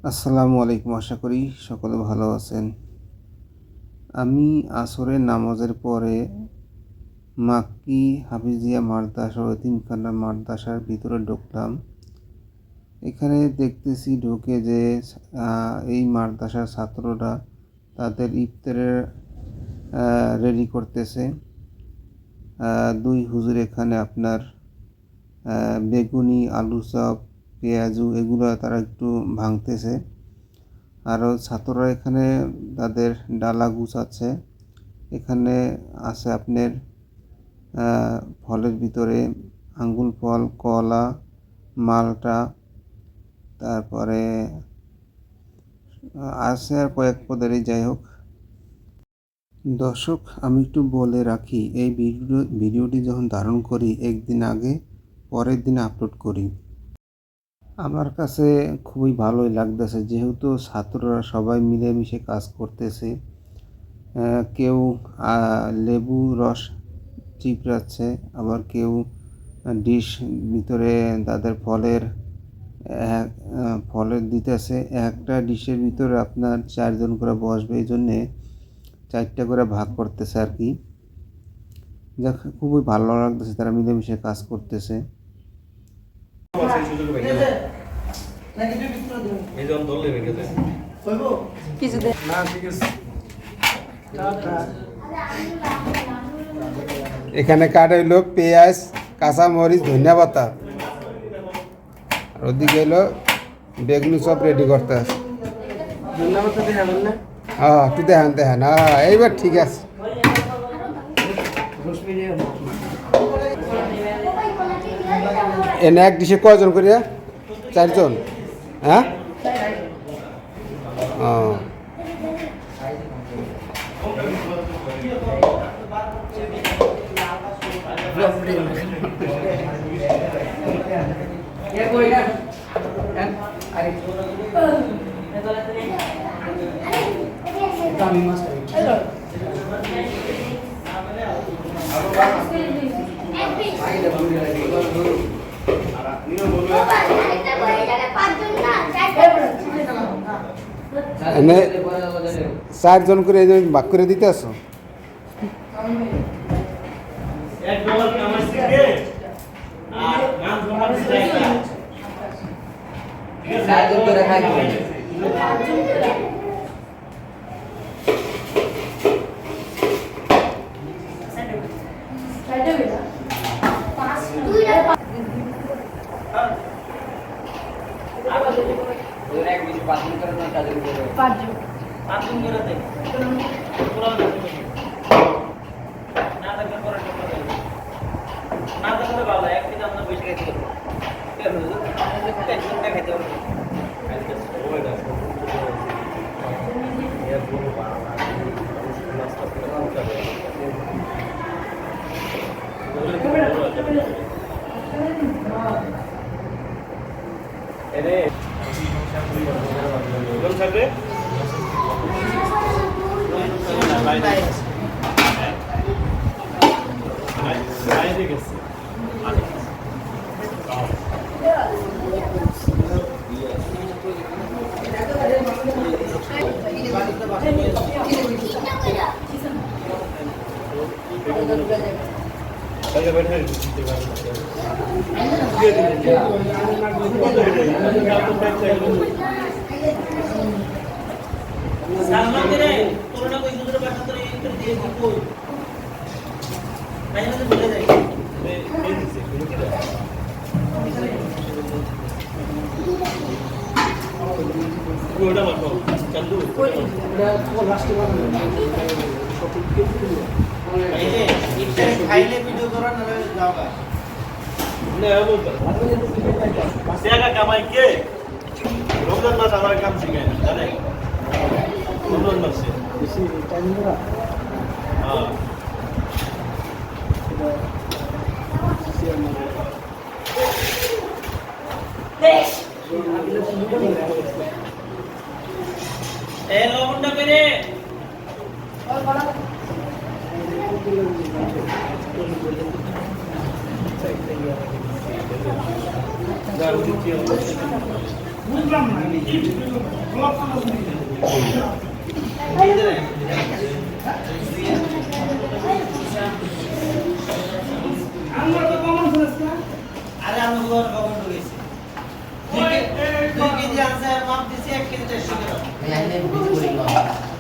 আসসালামু আলাইকুম। আশা করি সকলে ভালো আছেন। আমি আসরের নামাজের পরে মাক্কি হাফিজিয়া মাদ্রাসা ও এতিমখানা মাদ্রাসার ভিতরে ঢুকলাম। এখানে দেখতেছি ঢুকে যে এই মাদ্রাসার ছাত্ররা তাদের ইফতারের রেডি করতেছে। দুই হুজুর এখানে আপনার বেগুনি, আলু চপ, পেঁয়াজু এগুলো তারা একটু ভাঙতেছে। আরও ছাত্ররা এখানে তাদের ডালা গুছাচ্ছে। এখানে আছে আপনার ফলের ভিতরে আঙ্গুর ফল, কলা, মালটা, তারপরে আছে আর কয়েক পদেরই। যাই হোক দর্শক, আমি একটু বলে রাখি, এই ভিডিওটি যখন ধারণ করি একদিন আগে, পরের দিন আপলোড করি। আমার কাছে খুবই ভালোই লাগতেছে, যেহেতু ছাত্ররা সবাই মিলেমিশে কাজ করতেছে। কেউ লেবু রস চিপড়াচ্ছে, আবার কেউ ডিশ ভিতরে তাদের ফলের দিতেছে। একটা ডিশের ভিতরে আপনার 4 জন করে বসবে, এই জন্যে 4টা করে ভাগ করতেছে আর কি। যাক, খুবই ভালো লাগতেছে, তারা মিলেমিশে কাজ করতেছে। এখানে কাটা হইলো পেঁয়াজ, কাঁচামরিচ, ধনিয়া পাতা, আর ওদিকে হইলো বেগুনি সব রেডি করতে আছে। হ্যাঁ, একটু দেখান। হ্যাঁ, এইবার ঠিক আছে। এনে এক ডিশে কয়জন করিয়া? 4 জন। হ্যাঁ, এনে 4 জন করে এই ভাগ করে দিতে আসো। খাইলে ভিডিও করা না যাওয়া কামাই কে রমজান মাস আমার কাম শিখায় না জানে রমজান মাসে লবণটা পেরে বুঝলাম না কি ব্লক আমরা তো কমন ফেলেছি না আরে আমি গোর কমন ঢুকেছি 2 কেজি আছে মাপ দিছি 1 কেজি 150 টাকা এই আইনে ভিডিও করে